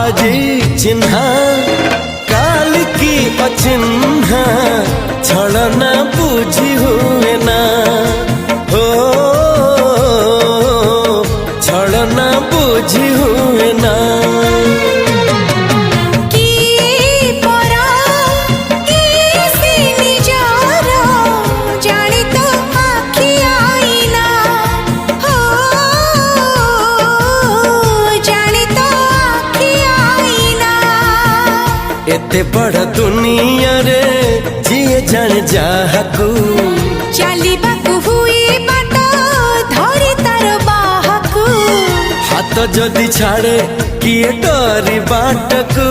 आजी चिन्हा काल की अचिन्हा छलना बुझी हुए ना हो छलना बुझी हुए ना एते बड़ दुनिया रे जिए जान जाहकू चलिबाकू हुई बाट धरी तार बाहकू हाथ जदि छाड़े किए डरी बाटकू।